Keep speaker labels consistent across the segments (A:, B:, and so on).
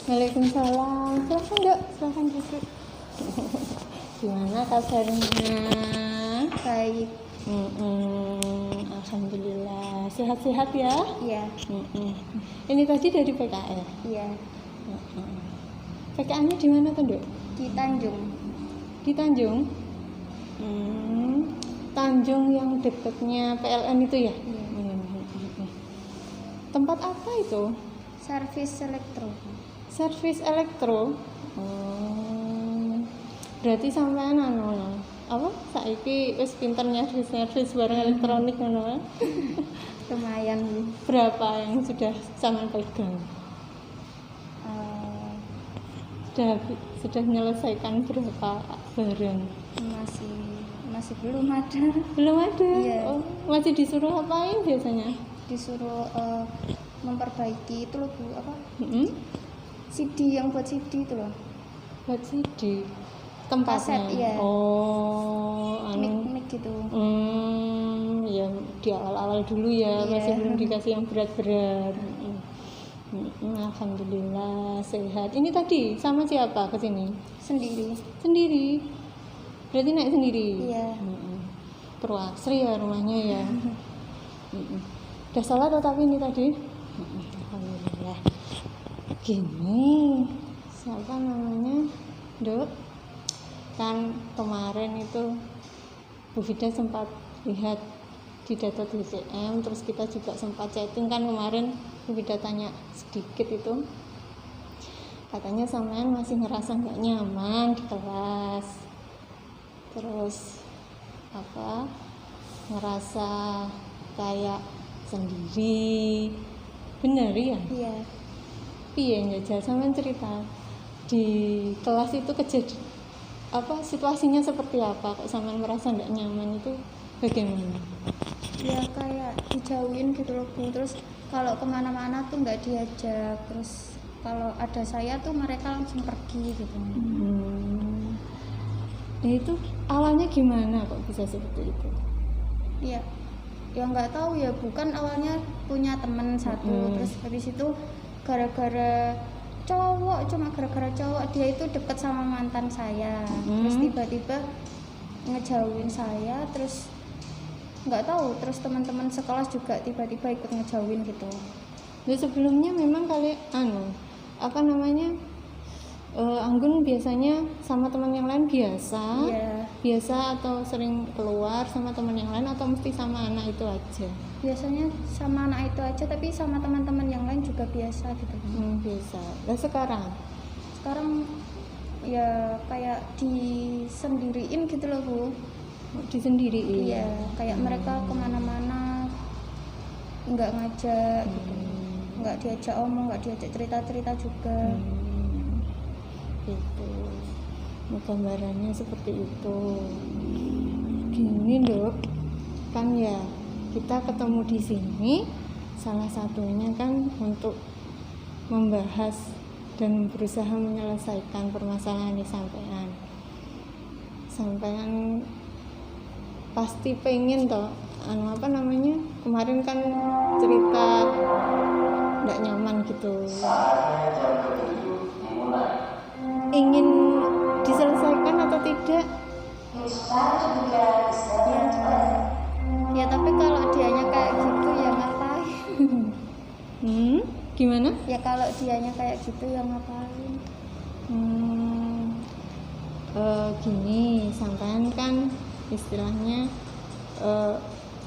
A: Waalaikumsalam. Silahkan Dok, silahkan duduk. Gimana kabarnya?
B: Baik.
A: Alhamdulillah. Sehat-sehat ya?
B: Iya.
A: Ini tadi dari PKL?
B: Iya.
A: PKL-nya di mana kan Dok?
B: Di Tanjung.
A: Di Tanjung? Tanjung yang dekatnya PLN itu ya?
B: Iya.
A: Tempat apa itu?
B: Servis elektro.
A: Servis elektro. Berarti sampean apa? Saiki wis pinter nyervis barang elektronik ngono.
B: Lumayan.
A: Berapa yang sudah sampean pegang? Sudah menyelesaikan berapa barang?
B: Masih belum ada.
A: Belum ada.
B: Iya.
A: Oh, masih disuruh apain biasanya?
B: Disuruh memperbaiki itu loh Bu, apa? CD yang buat CD itu loh.
A: Buat CD. Tempatnya.
B: Kaset, iya.
A: Oh,
B: Mic gitu.
A: Ya di awal-awal dulu ya,
B: Iya.
A: masih belum dikasih yang berat-berat. Alhamdulillah sehat. Ini tadi sama siapa kesini?
B: Sendiri.
A: Sendiri. Berarti naik sendiri.
B: Iya.
A: Purwasri ya rumahnya ya. Udah sholat atau tapi ini tadi? Alhamdulillah. Gini, siapa namanya? Dok? Kan kemarin itu Bu Vida sempat lihat di data DCM, terus kita juga sempat chatting kan kemarin. Bu Vida tanya sedikit itu, katanya sampean masih ngerasa nggak nyaman di kelas, terus apa ngerasa kayak sendiri, bener ya?
B: Iya.
A: Iya nggak sampean cerita di kelas itu kejadian apa, situasinya seperti apa kok sampean merasa nggak nyaman itu bagaimana?
B: Ya kayak dijauhin gitu loh Bu, terus kalau kemana-mana tuh nggak diajak, terus kalau ada saya tuh mereka langsung pergi gitu.
A: Nah itu awalnya gimana kok bisa seperti itu?
B: Iya, ya nggak tahu ya, bukan awalnya punya temen satu, terus habis itu gara-gara cowok, cuma gara-gara cowok dia itu deket sama mantan saya, terus tiba-tiba ngejauhin saya, terus nggak tahu, terus teman-teman sekelas juga tiba-tiba ikut ngejauhin gitu.
A: Nah sebelumnya memang Anggun biasanya sama teman yang lain biasa?
B: Iya.
A: Biasa atau sering keluar sama teman yang lain atau mesti sama anak itu aja?
B: Biasanya sama anak itu aja, tapi sama teman-teman yang lain juga biasa gitu.
A: Biasa. Nah
B: Sekarang ya kayak disendiriin gitu loh Bu.
A: Disendiriin?
B: Iya, kayak mereka kemana-mana nggak ngajak gitu, nggak diajak omong, nggak diajak cerita-cerita juga.
A: Gitu. Gambarannya seperti itu. Gini Dok, kan ya kita ketemu di sini salah satunya kan untuk membahas dan berusaha menyelesaikan permasalahan di sampean pasti pengen toh kemarin kan cerita nggak nyaman gitu, ingin diselesaikan atau tidak?
B: Ya tapi kalau dianya kayak gitu ya ngapain?
A: Gimana?
B: Ya kalau dianya kayak gitu ya ngapain?
A: Gini, sampean kan istilahnya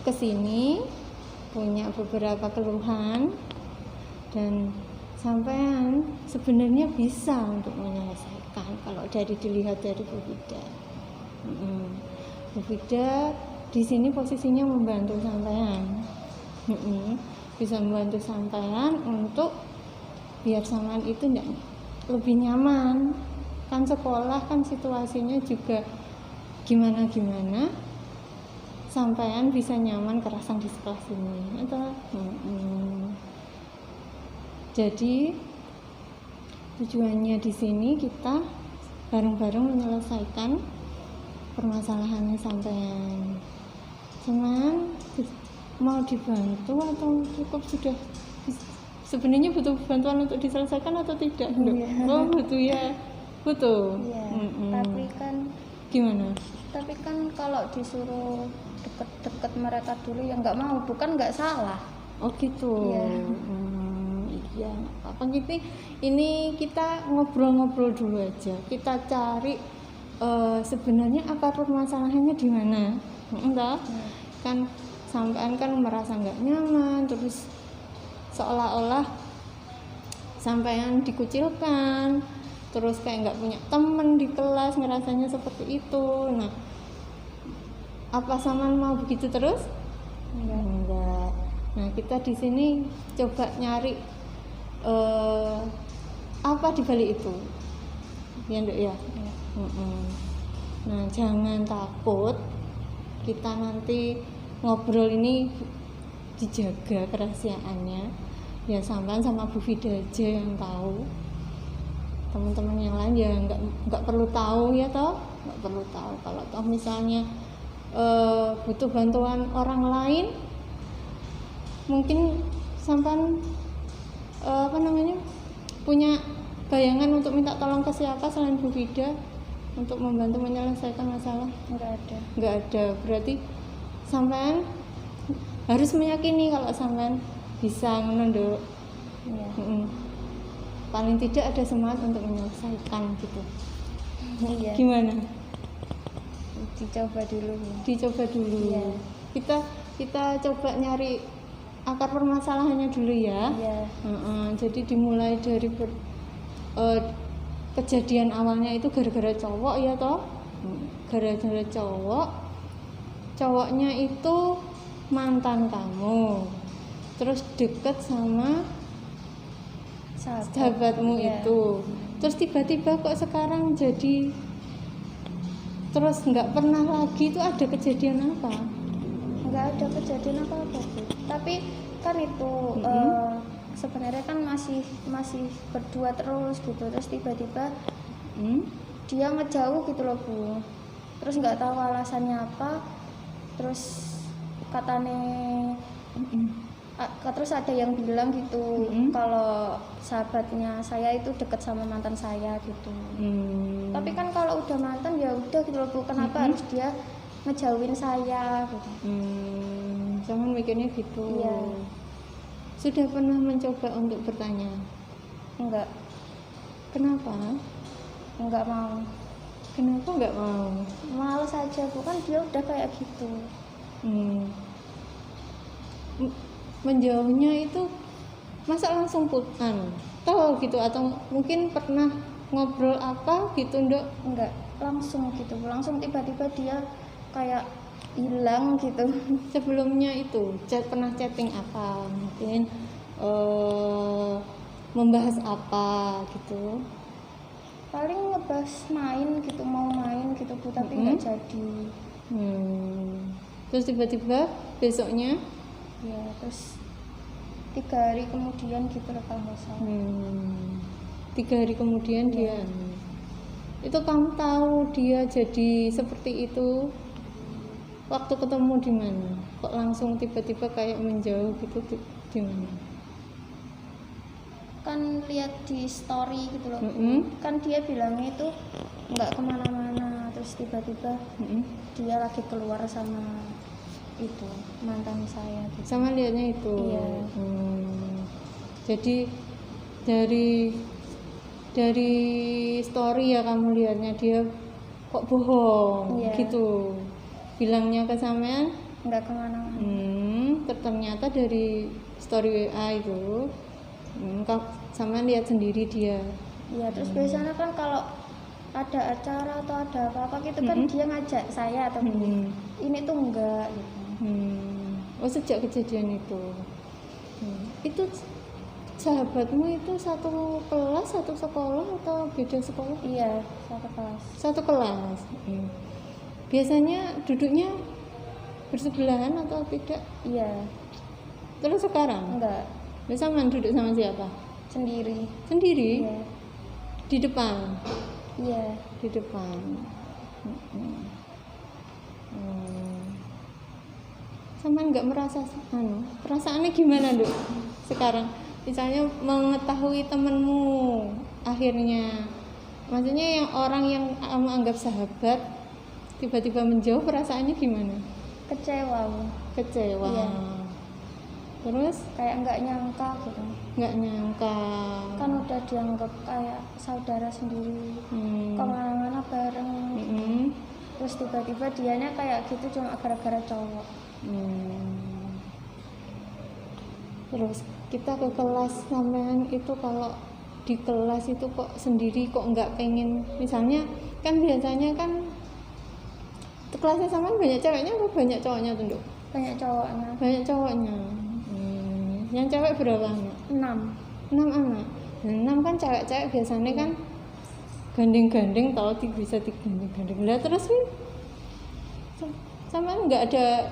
A: kesini punya beberapa keluhan dan sampean sebenarnya bisa untuk menyelesaikan kalau dilihat dari Bu Vida. Bu Vida di sini posisinya membantu sampean, bisa membantu sampean untuk biar sampean itu lebih nyaman. Kan sekolah kan situasinya juga gimana sampean bisa nyaman kerasan di sekolah sini atau jadi tujuannya di sini kita bareng-bareng menyelesaikan permasalahannya sampean. Cuman mau dibantu atau cukup sudah sebenarnya butuh bantuan untuk diselesaikan atau tidak?
B: Iya.
A: Oh butuh ya, butuh.
B: Iya.
A: Mm-mm.
B: Gimana?
A: Gimana?
B: Tapi kan kalau disuruh deket-deket mereka dulu ya nggak mau, bukan nggak salah.
A: Oh gitu.
B: Iya.
A: Iya. Apa gitu? Ini kita ngobrol-ngobrol dulu aja. Kita cari sebenarnya akar permasalahannya di mana? Entah. Kan sampean kan merasa nggak nyaman, terus seolah-olah sampean dikucilkan, terus kayak nggak punya temen di kelas, ngerasanya seperti itu. Nah, apa sampean mau begitu terus? Enggak. Nah, kita di sini coba nyari apa di balik itu, ya Nduk ya. Nah, jangan takut. Kita nanti ngobrol ini dijaga kerahasiaannya. Ya sampean sama Bu Vida aja yang tahu. Teman-teman yang lain ya nggak perlu tahu ya toh, nggak perlu tahu. Kalau toh misalnya butuh bantuan orang lain, mungkin sampean punya bayangan untuk minta tolong ke siapa selain Bu Vida untuk membantu menyelesaikan masalah? Nggak ada. Berarti sampean harus meyakini kalau sampean bisa menunduk.
B: Iya.
A: Paling tidak ada semangat untuk menyelesaikan gitu.
B: Iya.
A: Gimana?
B: Dicoba dulu.
A: Iya. Kita coba nyari akar permasalahannya dulu ya.
B: Iya.
A: Jadi dimulai dari kejadian awalnya itu gara-gara cowok ya toh. Gara-gara cowoknya itu mantan kamu, terus deket sama sahabatmu itu, terus tiba-tiba kok sekarang jadi terus nggak pernah lagi. Itu ada kejadian apa?
B: Nggak ada kejadian apa-apa sih, tapi kan itu sebenarnya kan masih berdua terus gitu, terus tiba-tiba dia ngejauh gitu loh Bu, terus nggak tahu alasannya apa, terus katanya terus ada yang bilang gitu kalau sahabatnya saya itu deket sama mantan saya gitu. Tapi kan kalau udah mantan ya udah gitu loh Bu, kenapa harus dia ngejauhin saya gitu.
A: Jangan mikirnya gitu.
B: Iya.
A: Sudah pernah mencoba untuk bertanya?
B: Enggak.
A: Kenapa?
B: Enggak mau.
A: Kenapa enggak mau?
B: Males aja Bu, kan dia udah kayak gitu.
A: Menjauhnya itu masa langsung tahu gitu, atau mungkin pernah ngobrol apa gitu Nduk?
B: Enggak, langsung gitu, langsung tiba-tiba dia kayak hilang gitu.
A: Sebelumnya itu pernah chatting apa, mungkin membahas apa gitu?
B: Paling ngebahas main gitu, mau main gitu Bu, tapi nggak jadi.
A: Terus tiba-tiba besoknya
B: ya, terus 3 hari kemudian gitu loh kalau nggak salah.
A: 3 hari kemudian dia itu kamu tahu dia jadi seperti itu waktu ketemu di mana? Kok langsung tiba-tiba kayak menjauh gitu di mana?
B: Kan lihat di story gitu loh. Kan dia bilangnya itu nggak kemana-mana, terus tiba-tiba dia lagi keluar sama itu mantan saya gitu.
A: Sama lihatnya itu.
B: Iya.
A: Jadi dari story ya kamu lihatnya dia kok bohong.
B: Iya.
A: Gitu. Bilangnya ke sampean
B: nggak kemana-mana.
A: Ternyata dari story WA itu sampean lihat sendiri dia.
B: Iya, terus biasanya kan kalau ada acara atau ada apa-apa gitu kan dia ngajak saya atau ini tuh enggak gitu.
A: Oh, sejak kejadian itu. Itu sahabatmu itu satu kelas, satu sekolah atau beda sekolah?
B: Iya, satu kelas.
A: Satu kelas. Biasanya duduknya bersebelahan atau tidak?
B: Iya.
A: Terus sekarang?
B: Enggak.
A: Sama duduk sama siapa?
B: Sendiri.
A: Sendiri?
B: Iya.
A: Di depan?
B: Iya.
A: Di depan. Sama nggak merasa perasaannya gimana Duk sekarang? misalnya mengetahui temenmu akhirnya, maksudnya yang orang yang kamu anggap sahabat tiba-tiba menjauh, perasaannya gimana?
B: Kecewa Bu.
A: Kecewa.
B: Iya.
A: Terus
B: Kayak nggak nyangka gitu.
A: nggak nyangka.
B: Kan udah dianggap kayak saudara sendiri, kemana-mana bareng. Terus tiba-tiba dianya kayak gitu cuma gara-gara cowok.
A: Terus kita ke kelas sampean itu, kalau di kelas itu kok sendiri, kok nggak pengen, misalnya kan biasanya kan kelasnya sampean banyak ceweknya atau banyak cowoknya tuh, Dok?
B: Banyak cowoknya.
A: Banyak cowoknya. Yang cewek berapa anak?
B: 6.
A: 6 anak. 6 kan cewek-cewek biasanya kan gandeng-gandeng, tau bisa digandeng-gandeng. Lah terus nih sampean nggak ada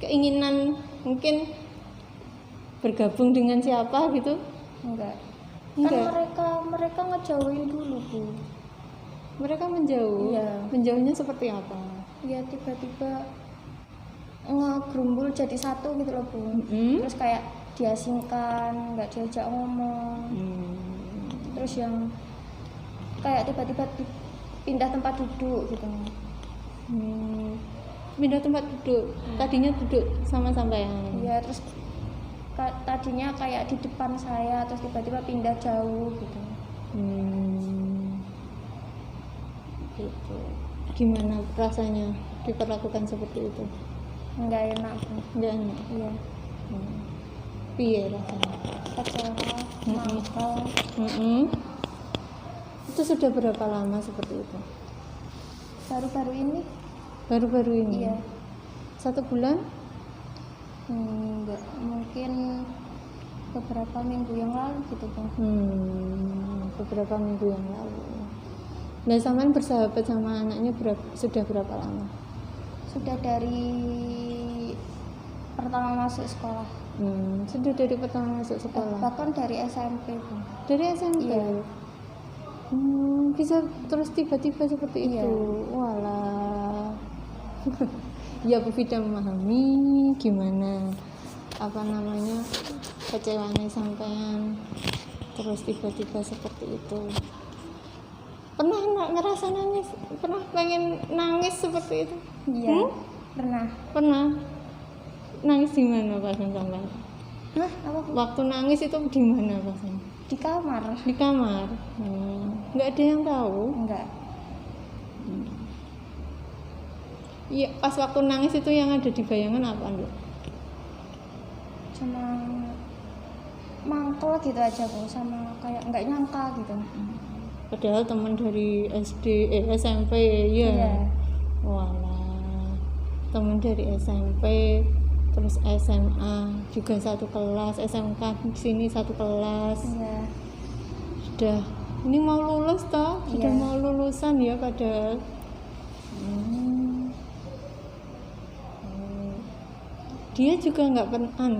A: keinginan mungkin bergabung dengan siapa gitu?
B: Enggak.
A: Enggak.
B: Kan mereka ngejauhin dulu Bu.
A: Mereka menjauh.
B: Iya.
A: Menjauhnya seperti apa?
B: Ya tiba-tiba ngegerumbul jadi satu gitu loh Bu. Terus kayak diasingkan, nggak diajak ngomong. Terus yang kayak tiba-tiba pindah tempat duduk gitu.
A: Pindah tempat duduk. Tadinya duduk sama sampean.
B: Iya, terus tadinya kayak di depan saya, terus tiba-tiba pindah jauh gitu.
A: Gitu. Gimana rasanya diperlakukan seperti itu?
B: Nggak enak Bu.
A: Nggak enak.
B: Iya.
A: Piye rasanya?
B: Kecewa, mangkel.
A: Itu sudah berapa lama seperti itu?
B: Baru-baru ini?
A: Baru-baru ini?
B: Iya.
A: 1 bulan?
B: Enggak, mungkin beberapa minggu yang lalu gitu Bang.
A: Beberapa minggu yang lalu. Nah, sampean bersahabat sama anaknya sudah berapa lama?
B: Sudah dari pertama masuk sekolah.
A: Sudah dari pertama masuk sekolah.
B: Bahkan dari SMP Bang.
A: Dari SMP.
B: Iya.
A: Bisa terus tiba-tiba seperti
B: Iya.
A: itu. Walah. Ya Bu Vida memahami gimana kecewanya sampean, terus tiba-tiba seperti itu. Pernah ngerasa nangis? Pernah pengen nangis seperti itu?
B: Iya. Pernah.
A: Pernah. Nangis di mana pas sampean?
B: Hah? Apa Bu?
A: Waktu nangis itu di mana pasnya?
B: Di kamar?
A: Di kamar. Nggak ada yang tahu.
B: Enggak.
A: Iya, pas waktu nangis itu yang ada di bayangan apa, Nduk?
B: Cuma mangkel gitu aja Bu, sama kayak nggak nyangka gitu.
A: Padahal teman dari SMP ya.
B: Iya.
A: Walah. Teman dari SMP, terus SMA juga satu kelas, SMK di sini satu kelas.
B: Iya.
A: Sudah ini mau lulus toh? Sudah
B: Iya.
A: mau lulusan ya padahal. Dia juga nggak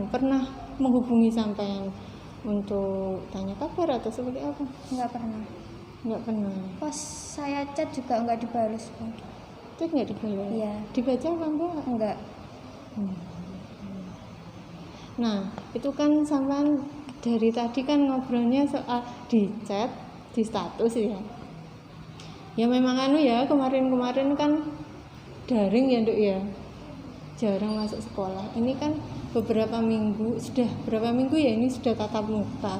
A: pernah menghubungi sampean untuk tanya kabar atau seperti apa?
B: Nggak pernah.
A: Nggak pernah.
B: Pas saya chat juga nggak dibalas Bu.
A: Itu nggak dibalas?
B: Iya.
A: Dibaca apa enggak?
B: Enggak.
A: Nah, itu kan sampean dari tadi kan ngobrolnya soal di chat, di status ya. Ya memang ya, kemarin kan daring ya, Nduk ya. Jarang masuk sekolah. Ini kan berapa minggu ya ini sudah tatap muka.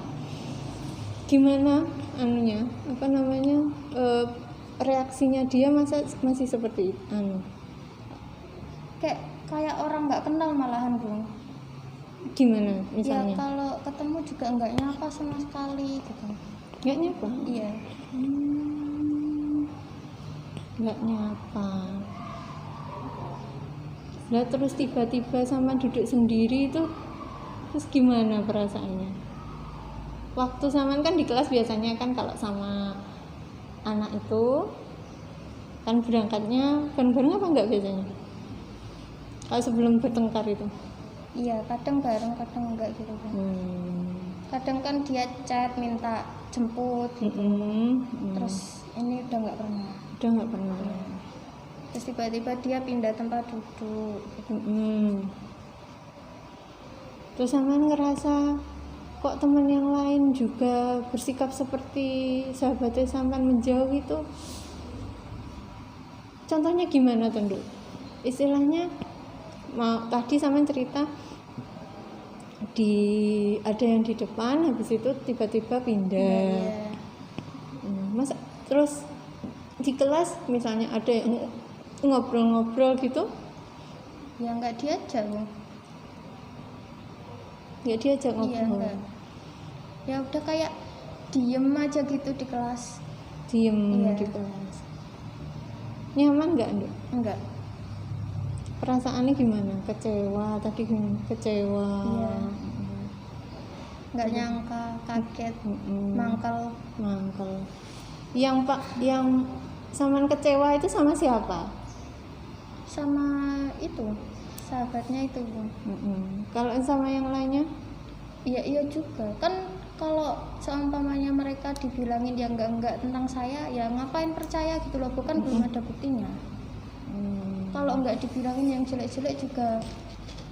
A: Gimana reaksinya dia masih seperti
B: Kayak orang nggak kenal malahan Bu.
A: gimana
B: Ya
A: misalnya?
B: kalau ketemu juga nggak nyapa sama sekali gitu.
A: Nggak nyapa?
B: Iya.
A: Nggak nyapa. Lah terus tiba-tiba sama duduk sendiri itu, terus gimana perasaannya? Waktu saman kan di kelas biasanya kan kalau sama anak itu kan berangkatnya bareng-bareng apa enggak biasanya? Kalau sebelum bertengkar itu?
B: Iya, kadang bareng, kadang enggak gitu kan. Kadang kan dia chat minta jemput gitu. Terus ini udah nggak pernah.
A: Udah nggak pernah.
B: Terus tiba-tiba dia pindah tempat duduk gitu.
A: Terus sama ngerasa kok teman yang lain juga bersikap seperti sahabatnya sampean menjauh itu, contohnya gimana tuh Nduk? Istilahnya mau tadi sampean cerita ada yang di depan, habis itu tiba-tiba pindah.
B: Iya.
A: Mas terus di kelas misalnya ada yang ngobrol-ngobrol gitu,
B: Ya nggak diajak, Bu.
A: nggak diajak
B: Iya,
A: ngobrol,
B: enggak. Ya udah kayak diem aja gitu di kelas.
A: diem
B: Iya.
A: di kelas. Nyaman nggak Nduk?
B: Enggak.
A: Perasaannya gimana? Kecewa tadi gimana? Kecewa.
B: Iya. Nggak nyangka, kaget, mangkal.
A: Mangkel. Yang saman kecewa itu sama siapa?
B: Sama itu sahabatnya itu, Bu.
A: Kalau sama yang lainnya?
B: Iya juga kan, kalau seumpamanya mereka dibilangin ya enggak tentang saya, ya ngapain percaya gitu loh, bukan belum ada buktinya. Kalau enggak dibilangin yang jelek-jelek juga,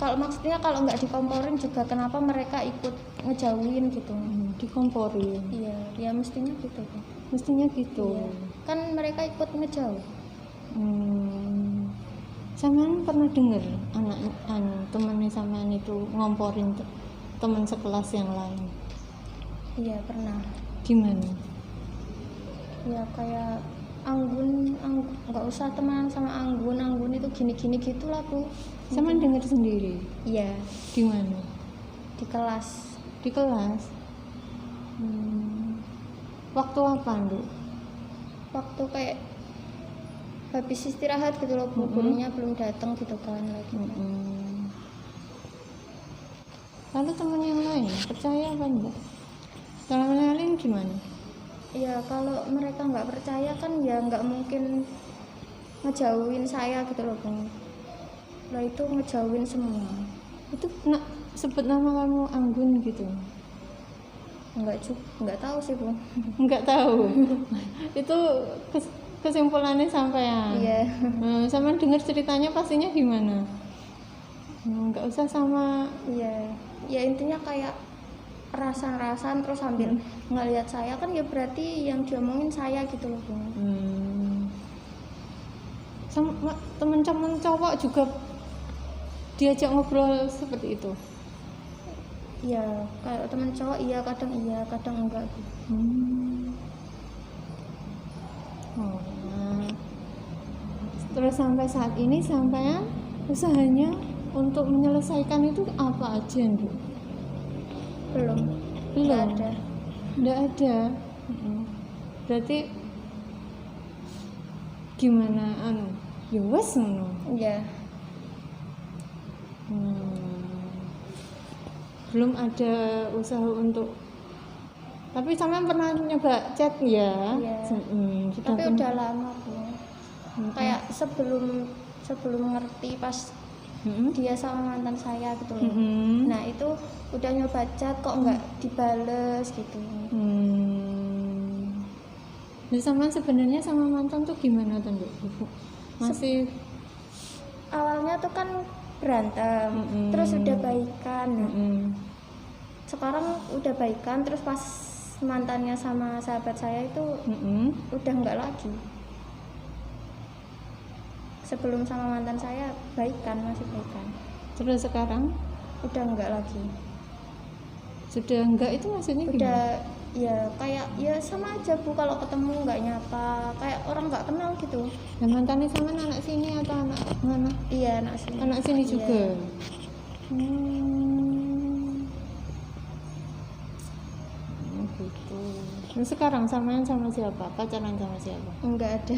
B: kalau maksudnya kalau enggak dikomporin juga, kenapa mereka ikut ngejauhin gitu.
A: Dikomporin.
B: Iya, ya mestinya gitu, Bu.
A: Mestinya gitu.
B: Iya. Kan mereka ikut ngejauh.
A: Sampean pernah dengar temannya sampean itu ngomporin teman sekelas yang lain?
B: Iya pernah.
A: Gimana?
B: Ya kayak Anggun, nggak usah teman sama Anggun itu gini gitulah, Bu.
A: Sampean dengar sendiri?
B: Iya,
A: Di mana?
B: di kelas.
A: Di kelas. Waktu apa Nduk?
B: Waktu kayak habis istirahat gitu loh, Bu. Gurunya belum datang gitu kan lagi.
A: Lalu teman yang lain percaya apa enggak? Teman yang lain gimana?
B: Ya kalau mereka nggak percaya kan ya nggak mungkin ngejauhin saya gitu loh, Bu. Lah itu ngejauhin semua.
A: Itu sebut nama kamu Anggun gitu?
B: Nggak tahu sih, Bu.
A: Enggak tahu. Itu kesimpulannya sampean.
B: Iya.
A: Sampean dengar ceritanya pastinya gimana? Enggak usah sama.
B: Iya. Ya intinya kayak rasan-rasan terus sambil ngelihat saya kan, ya berarti yang diomongin saya gitu loh, Bu.
A: Sama teman-teman cowok juga diajak ngobrol seperti itu?
B: Ya kalau teman cowok iya, kadang enggak gitu.
A: Nah. Terus sampai saat ini sampean usahanya untuk menyelesaikan itu apa aja, Nduk?
B: Belum
A: Belum.
B: nggak ada.
A: Berarti gimana ya wes ngono.
B: Iya.
A: Belum ada usaha untuk, tapi sampean pernah nyoba chat ya?
B: Iya.
A: Sudah
B: Tapi udah lama, Bu. Kayak sebelum ngerti pas dia sama mantan saya gitu loh. Nah itu udah nyoba chat kok nggak dibales gitu.
A: Nah, sama sebenarnya sama mantan tuh gimana tuh Nduk? Masih
B: Awalnya tuh kan berantem, terus udah baikan. Sekarang udah baikan, terus pas mantannya sama sahabat saya itu udah nggak lagi. Sebelum sama mantan saya masih baikan.
A: Terus sekarang
B: Udah nggak lagi.
A: sudah enggak, itu maksudnya gimana?
B: Udah ya kayak ya sama aja, Bu, kalau ketemu nggak nyapa, kayak orang nggak kenal gitu.
A: Nah, mantannya sama anak sini atau anak mana?
B: Iya, anak sini.
A: Anak sini
B: Iya.
A: juga. Gitu. Nah, sekarang sama siapa? Pacaran sama siapa?
B: Nggak ada.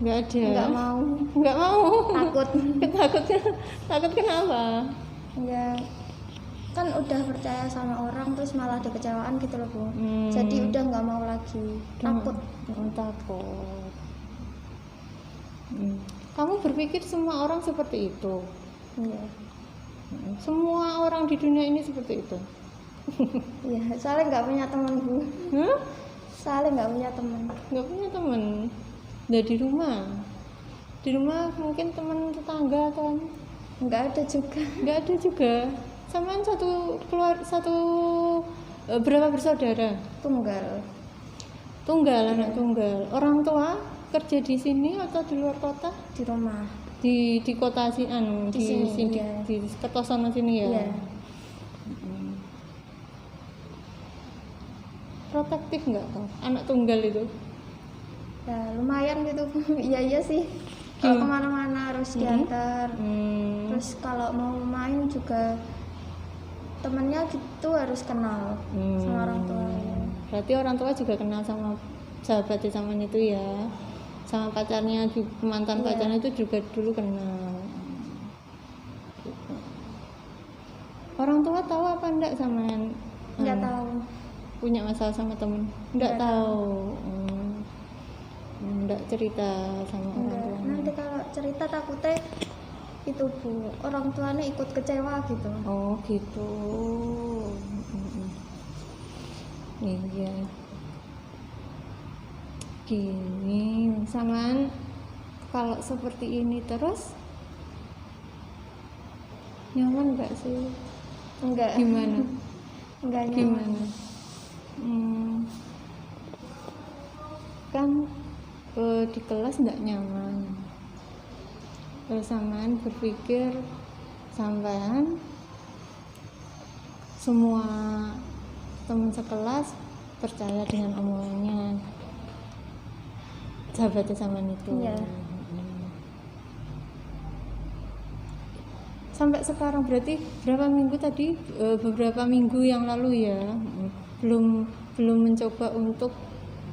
A: Nggak ada.
B: Nggak mau.
A: Nggak mau.
B: Takut.
A: Takut kenapa?
B: Ya kan udah percaya sama orang terus malah ada kecewaan gitu loh, Bu. Jadi udah nggak mau lagi. Takut.
A: Takut. Kamu berpikir semua orang seperti itu?
B: Iya.
A: Semua orang di dunia ini seperti itu?
B: Iya, soalnya nggak punya teman, Bu. Soalnya nggak punya teman.
A: Nggak punya teman. Nah, di rumah mungkin teman tetangga kan?
B: Nggak ada juga.
A: Nggak ada juga. Samaan satu Berapa bersaudara?
B: Tunggal.
A: Tunggal, anak tunggal. Orang tua kerja di sini atau di luar kota?
B: Di rumah.
A: Di kota sini,
B: Di sini, iya.
A: di Kertosono sini ya.
B: Iya.
A: Protektif nggak kok anak tunggal itu?
B: Ya lumayan gitu. Iya sih. Kalau kemana-mana harus diantar. Terus kalau mau main juga temennya gitu harus kenal sama orang tuanya.
A: Berarti orang tua juga kenal sama sahabatnya sama itu ya, sama pacarnya, mantan pacarnya itu juga dulu kenal. Orang tua tahu apa enggak sama yang
B: Nggak tahu.
A: punya masalah sama temen? Enggak tahu. Enggak cerita sama orang
B: Enggak.
A: tua.
B: Nanti kalau cerita takutnya itu Bu, orang tuanya ikut kecewa gitu.
A: Oh gitu. Iya. Gini, samaan kalau seperti ini terus nyaman nggak sih?
B: Enggak.
A: Gimana?
B: Enggak nyaman.
A: Gimana? Kan di kelas nggak nyaman. Terus samaan berpikir sampean semua teman sekelas percaya dengan omongannya sahabatnya sama itu.
B: Iya.
A: Sampai sekarang berarti berapa minggu tadi? Beberapa minggu yang lalu ya. Belum mencoba untuk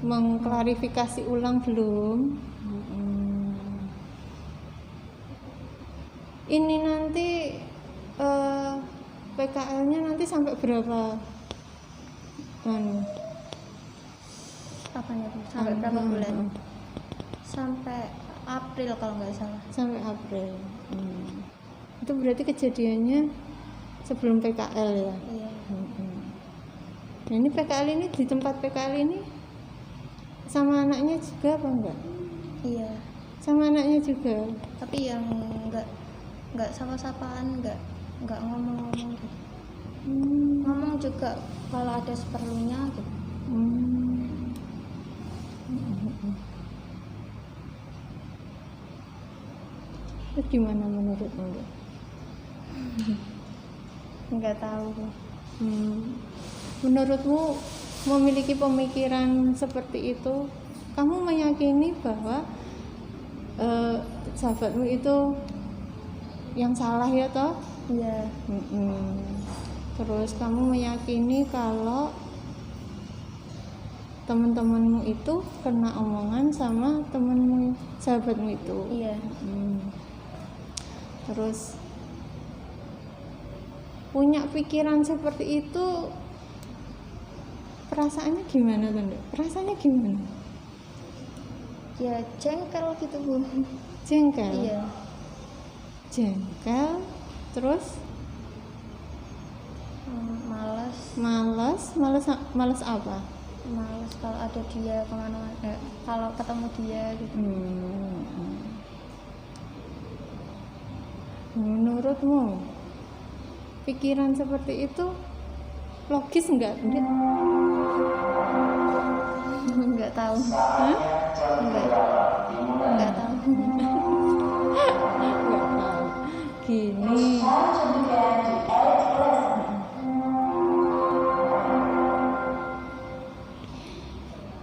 A: mengklarifikasi ulang belum. Ini nanti PKL-nya nanti sampai berapa?
B: Apanya Bu? Sampai berapa bulan? Sampai April kalau nggak salah.
A: Sampai April. Itu berarti kejadiannya sebelum PKL ya.
B: Iya.
A: Nah, ini PKL ini di tempat PKL ini sama anaknya juga apa enggak?
B: Iya.
A: Sama anaknya juga.
B: Tapi yang nggak sapa-sapaan, nggak ngomong-ngomong gitu. Ngomong juga kalau ada seperlunya gitu.
A: Itu gimana menurutmu?
B: Nggak tahu.
A: Menurutmu memiliki pemikiran seperti itu, kamu meyakini bahwa sahabatmu itu yang salah ya toh?
B: Iya.
A: Terus kamu meyakini kalau teman-temanmu itu kena omongan sama temanmu, sahabatmu itu.
B: Iya.
A: Terus punya pikiran seperti itu, perasaannya gimana Tanda? Rasanya gimana?
B: Ya jengkel gitu Bu.
A: Jengkel.
B: Iya.
A: Jengkel. Terus malas apa?
B: Males kalau ada dia kemana-mana, kalau ketemu dia gitu.
A: Menurutmu pikiran seperti itu logis enggak?
B: Nggak tahu.
A: Hah?
B: Nggak tahu.
A: Nggak tahu. Gini.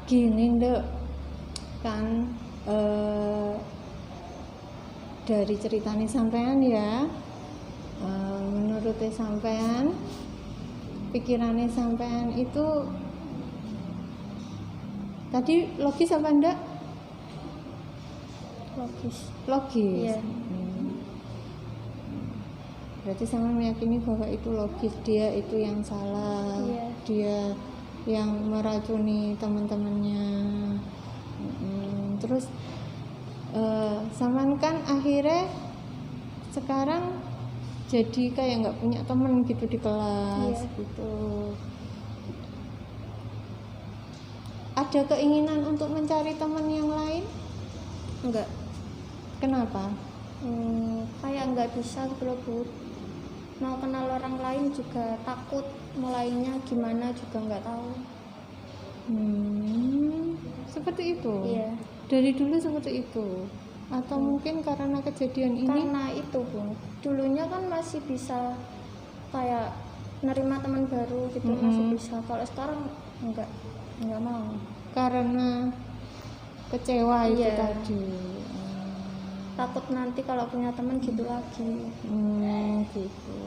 A: Gini Nduk, kan dari ceritanya sampean ya, menurut sampean, pikirannya sampean itu tadi logis apa enggak? Logis.
B: Iya.
A: Berarti sama meyakini bahwa itu logis, dia itu yang salah.
B: Iya.
A: Dia yang meracuni teman-temannya. Terus Saman kan akhirnya sekarang jadi kayak nggak punya teman gitu di kelas.
B: Iya.
A: Gitu. Ada keinginan untuk mencari teman yang lain?
B: Enggak.
A: Kenapa?
B: Kayak nggak bisa gitu loh Bu. mau kenal orang lain juga takut, mulainya gimana juga nggak tahu.
A: Seperti itu.
B: Iya.
A: Dari dulu seperti itu. Atau mungkin karena kejadian ini?
B: Karena itu Bun, dulunya kan masih bisa kayak nerima teman baru gitu, masih bisa. Kalau sekarang nggak mau.
A: Karena kecewa itu
B: Iya.
A: tadi.
B: Takut nanti kalau punya teman gitu lagi.
A: Gitu.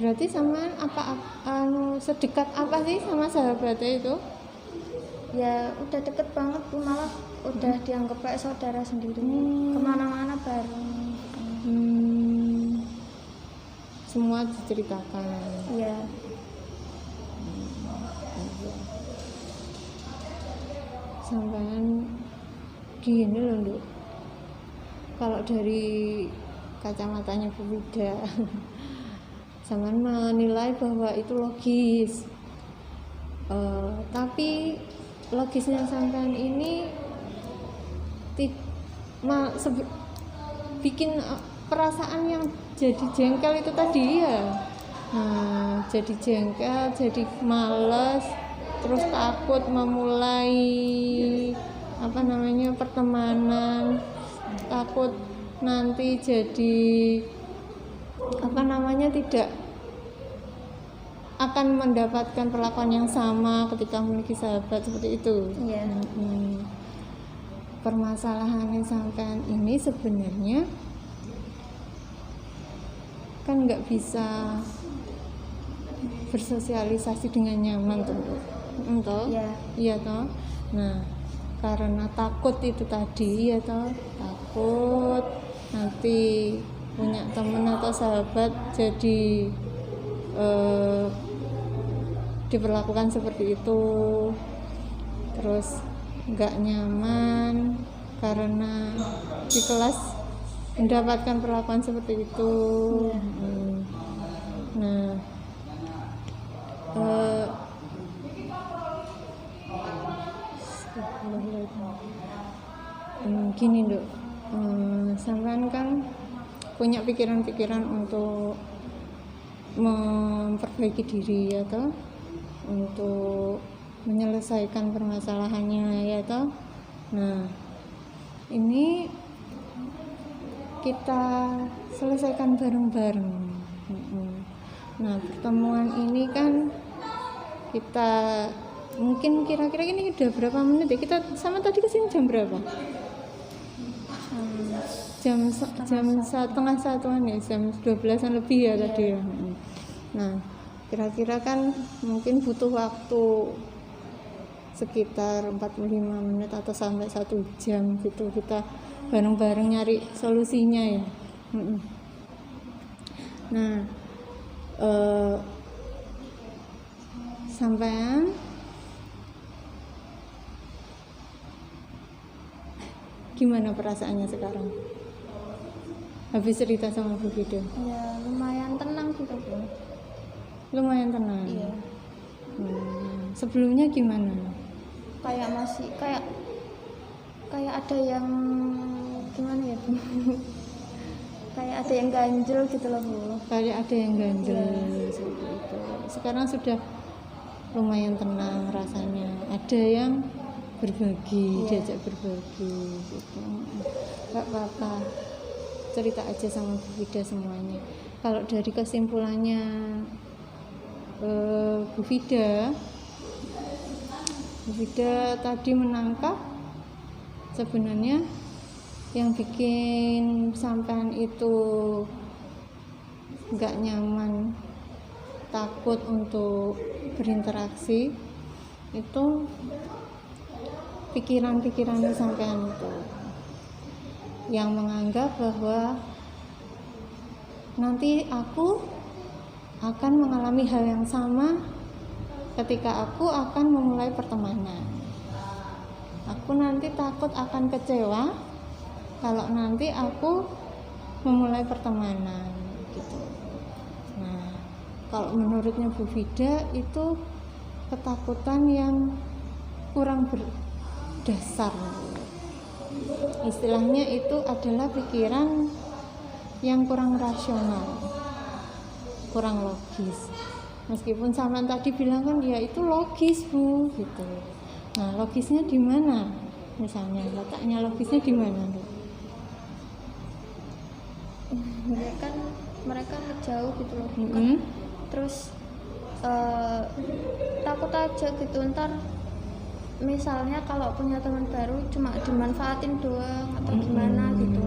A: Berarti sama sedekat apa sih sama sahabatnya itu?
B: Ya udah deket banget Bu, malah udah dianggap kayak saudara sendiri. Kemana-mana bareng.
A: Semua diceritakan.
B: Iya.
A: Sampean gini loh Nduk, kalau dari kacamatanya Bu Wida sampean menilai bahwa itu logis, tapi logisnya sampean ini bikin perasaan yang jadi jengkel itu tadi ya. Nah, jadi jengkel, jadi malas, terus takut memulai pertemanan, takut nanti jadi tidak akan mendapatkan perlakuan yang sama ketika memiliki sahabat seperti itu.
B: Iya.
A: Permasalahannya sampean ini sebenarnya kan nggak bisa bersosialisasi dengan nyaman toh. Iya toh. Nah, karena takut itu tadi ya toh, takut nanti punya teman atau sahabat jadi diperlakukan seperti itu, terus nggak nyaman karena di kelas mendapatkan perlakuan seperti itu. Nah, gini Nduk, sampean kan punya pikiran-pikiran untuk memperbaiki diri ya toh, untuk menyelesaikan permasalahannya ya toh. Nah, ini kita selesaikan bareng-bareng. Nah, pertemuan ini kan kita mungkin kira-kira ini udah berapa menit ya? Kita sama tadi kesini jam berapa? Jam 1:30-an ya, jam 12-an lebih ya tadi ya. Nah, kira-kira kan mungkin butuh waktu sekitar 45 menit atau sampai 1 jam gitu, kita bareng-bareng nyari solusinya ya. Nah, sampean gimana perasaannya sekarang habis cerita sama Bu Wida?
B: Ya lumayan tenang gitu Bu.
A: Lumayan tenang.
B: Iya.
A: Sebelumnya gimana?
B: Kayak masih kayak ada yang gimana ya Bu? Kayak ada yang ganjel gitu loh Bu.
A: Kayak ada yang ganjel seperti itu. Sekarang sudah lumayan tenang rasanya. Ada yang berbagi, diajak berbagi gitu. Gak apa-apa, cerita aja sama Bu Wida semuanya. Kalau dari kesimpulannya Bu Wida tadi menangkap sebenarnya yang bikin sampean itu nggak nyaman, takut untuk berinteraksi itu pikiran-pikirannya sampean itu yang menganggap bahwa nanti aku akan mengalami hal yang sama ketika aku akan memulai pertemanan. Aku nanti takut akan kecewa kalau nanti aku memulai pertemanan gitu. Nah, kalau menurutnya Bu Wida itu ketakutan yang kurang berdasar. Istilahnya itu adalah pikiran yang kurang rasional, kurang logis. Meskipun sampean tadi bilang kan ya itu logis Bu gitu. Nah logisnya di mana? Misalnya letaknya logisnya di mana Bu?
B: Ya kan mereka jauh gitu loh. Terus takut aja gitu ntar misalnya kalau punya teman baru cuma dimanfaatin doang atau gimana gitu.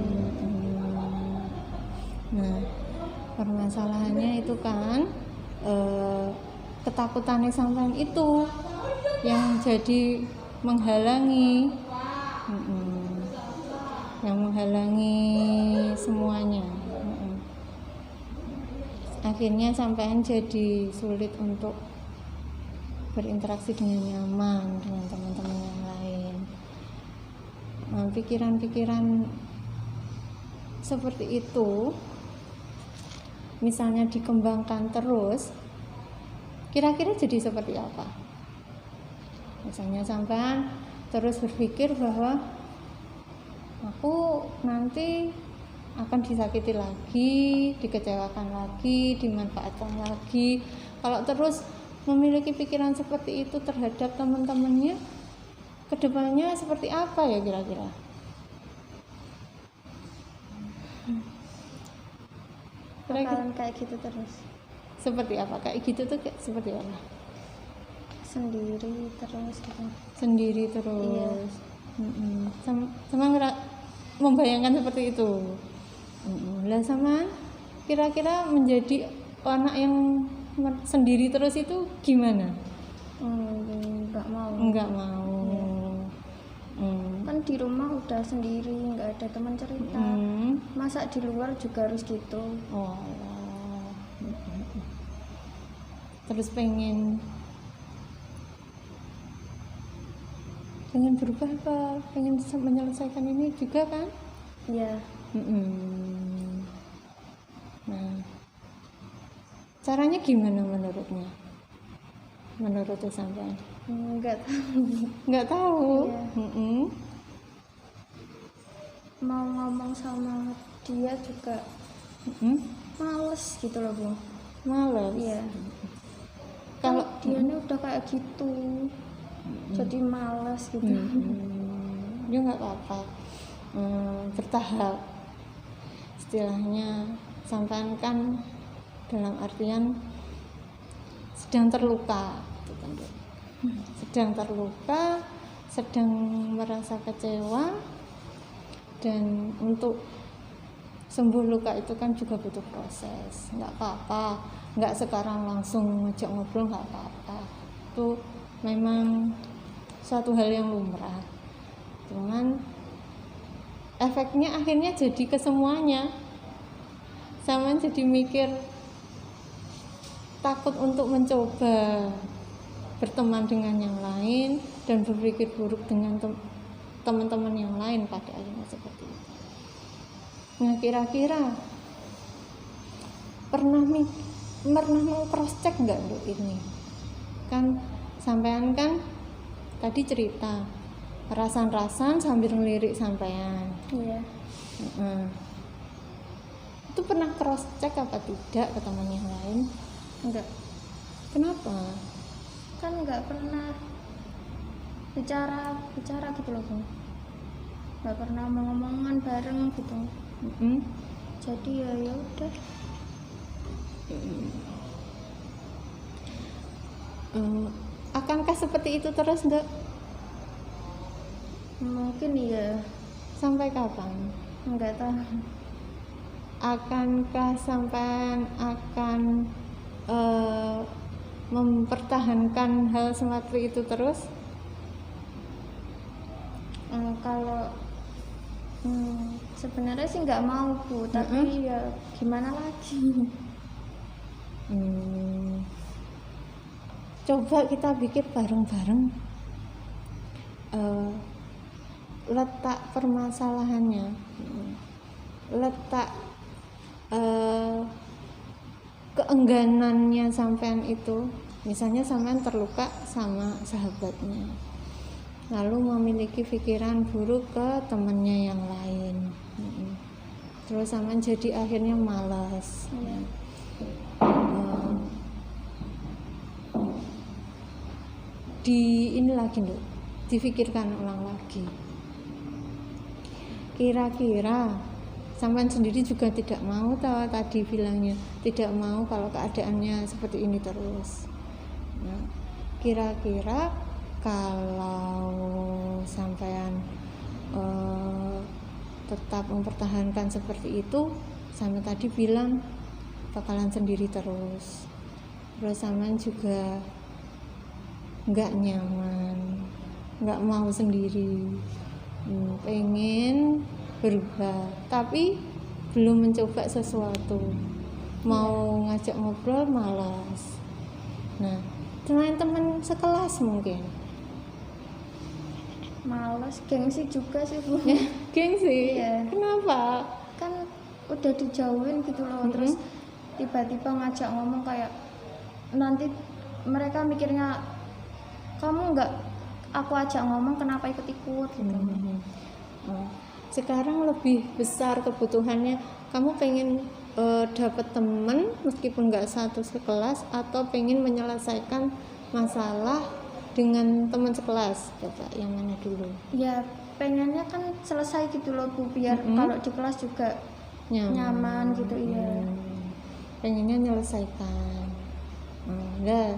A: Nah permasalahannya itu kan ketakutannya sampean itu yang jadi menghalangi, yang menghalangi semuanya. Akhirnya sampean jadi sulit untuk berinteraksi dengan nyaman dengan teman-teman yang lain. Nah, pikiran-pikiran seperti itu misalnya dikembangkan terus, kira-kira jadi seperti apa? Misalnya sampean terus berpikir bahwa aku nanti akan disakiti lagi, dikecewakan lagi, dimanfaatkan lagi. Kalau terus memiliki pikiran seperti itu terhadap teman-temannya, kedepannya seperti apa ya kira-kira?
B: Bakalan kayak gitu terus.
A: Seperti apa? Kayak gitu tuh kayak seperti apa?
B: Sendiri terus gitu.
A: Sendiri terus. Iya. Sama membayangkan seperti itu. Lah sama kira-kira menjadi anak yang sendiri terus itu gimana?
B: Enggak mau.
A: Enggak mau. Ya.
B: Kan di rumah udah sendiri, nggak ada teman cerita. Masa di luar juga harus gitu.
A: Oh. Terus pengen berubah apa? Pengen menyelesaikan ini juga kan?
B: Iya.
A: Nah, caranya gimana menurutnya? Menurut sampean?
B: Nggak tahu.
A: Nggak tahu.
B: Iya. Mau ngomong sama dia juga males gitu loh Bu.
A: Males.
B: Iya.
A: Kalau
B: dianya udah kayak gitu, jadi males gitu.
A: Ya nggak apa-apa. Bertahap. Istilahnya sampean kan dalam artian sedang terluka, sedang terluka, sedang merasa kecewa, dan untuk sembuh luka itu kan juga butuh proses. Nggak apa-apa, nggak sekarang langsung ngajak ngobrol, nggak apa-apa. Itu memang suatu hal yang lumrah. Cuman efeknya akhirnya jadi ke semuanya. Sama jadi mikir takut untuk mencoba berteman dengan yang lain dan berpikir buruk dengan teman-teman yang lain pada akhirnya seperti itu. Nah kira-kira pernah mau cross check nggak untuk ini? Kan sampean kan tadi cerita rasan-rasan sambil ngelirik sampean.
B: Iya.
A: Itu pernah cross check apa tidak ke teman yang lain?
B: Enggak.
A: Kenapa?
B: Kan nggak pernah bicara gitu loh Bu. Nggak pernah ngomongan bareng gitu. Jadi ya udah.
A: Akankah seperti itu terus Nduk?
B: Mungkin iya.
A: Sampai kapan?
B: Enggak tahu.
A: Akankah sampai akan mempertahankan hal seperti itu terus?
B: Kalau sebenarnya sih nggak mau Bu, tapi ya gimana lagi.
A: Coba kita pikir bareng-bareng letak permasalahannya, letak keengganannya sampean itu. Misalnya sampean terluka sama sahabatnya, lalu memiliki pikiran buruk ke temannya yang lain. terus sama jadi akhirnya malas.
B: Iya.
A: Eh, ini lagi loh, difikirkan ulang lagi. Kira-kira sampean sendiri juga tidak mau tahu tadi bilangnya tidak mau kalau keadaannya seperti ini terus. Nah, kira-kira kalau sampean tetap mempertahankan seperti itu, sama tadi bilang bakalan sendiri terus sampean juga nggak nyaman, nggak mau sendiri, pengen berubah tapi belum mencoba sesuatu, mau ngajak ngobrol malas. Nah, teman-teman sekelas mungkin
B: Males, gengsi juga sih Bu.
A: ya, gengsi.
B: Iya.
A: Kenapa?
B: Kan udah dijauhin gitu loh, terus tiba-tiba ngajak ngomong kayak nanti mereka mikirnya kamu nggak aku ajak ngomong kenapa ikut-ikut gitu.
A: Sekarang lebih besar kebutuhannya, kamu pengen dapat teman meskipun nggak satu sekelas, atau pengen menyelesaikan masalah dengan teman sekelas, Bapak yang mana dulu?
B: Ya pengennya kan selesai gitu loh Bu, biar kalau di kelas juga nyaman gitu. Iya.
A: Pengennya menyelesaikan. Nah,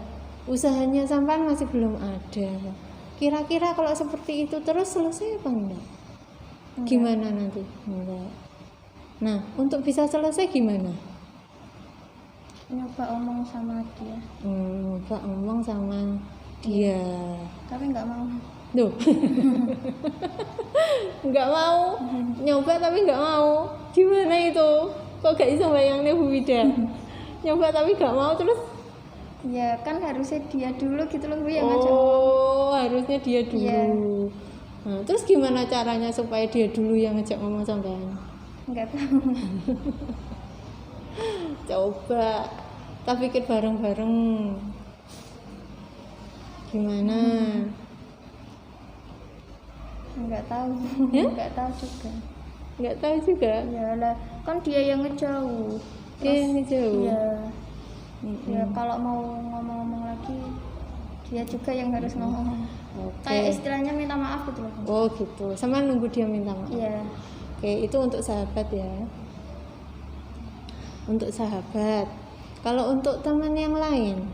A: usahanya sampai masih belum ada. Kira-kira kalau seperti itu terus selesai apa enggak? Gimana nanti? Enggak. Nah, untuk bisa selesai gimana?
B: Nyoba omong sama dia.
A: Nyoba ngomong sama dia.
B: Tapi nggak mau.
A: Duh. Nggak mau. Nyoba tapi nggak mau. Gimana itu? Kok gak bisa bayangin Bu Wida? Nyoba tapi nggak mau terus?
B: Ya kan harusnya dia dulu gitu loh Bu yang ngajak.
A: Oh, harusnya dia dulu.
B: Iya.
A: Nah, terus gimana caranya supaya dia dulu yang ngajak ngomong sampean?
B: Nggak tahu.
A: Coba kita pikir bareng-bareng. Gimana?
B: Nggak tahu.
A: Ya?
B: Nggak tahu juga.
A: Nggak tahu juga.
B: Ya lah, kan dia yang ngejauh.
A: Dia yang ngejauh.
B: Iya. Ya kalau mau ngomong-ngomong lagi, dia juga yang harus ngomong.
A: Oke.
B: Kayak istilahnya minta maaf gitu loh.
A: Oh gitu. Sama nunggu dia minta maaf.
B: Iya.
A: Oke, itu untuk sahabat ya. Untuk sahabat. Kalau untuk teman yang lain,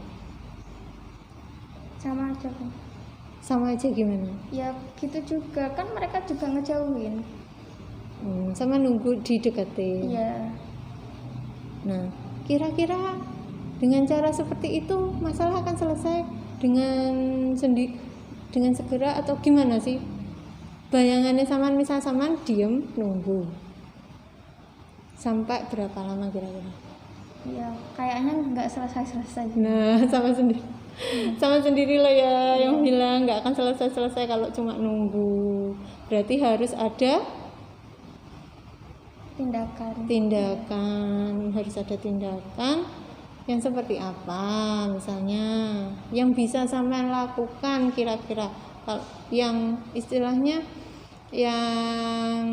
B: Sama aja Bu.
A: sama aja gimana?
B: Ya gitu juga, kan mereka juga ngejauhin.
A: Sama nunggu dideketin.
B: Iya.
A: Nah, kira-kira dengan cara seperti itu masalah akan selesai dengan segera atau gimana sih? Bayangannya Saman, misal Saman diem nunggu sampai berapa lama kira-kira?
B: Ya kayaknya nggak selesai-selesai.
A: Nah, sama sendiri loh ya yang bilang nggak akan selesai kalau cuma nunggu. Berarti harus ada tindakan, harus ada tindakan yang seperti apa, misalnya yang bisa sampean lakukan kira-kira, kalau yang istilahnya yang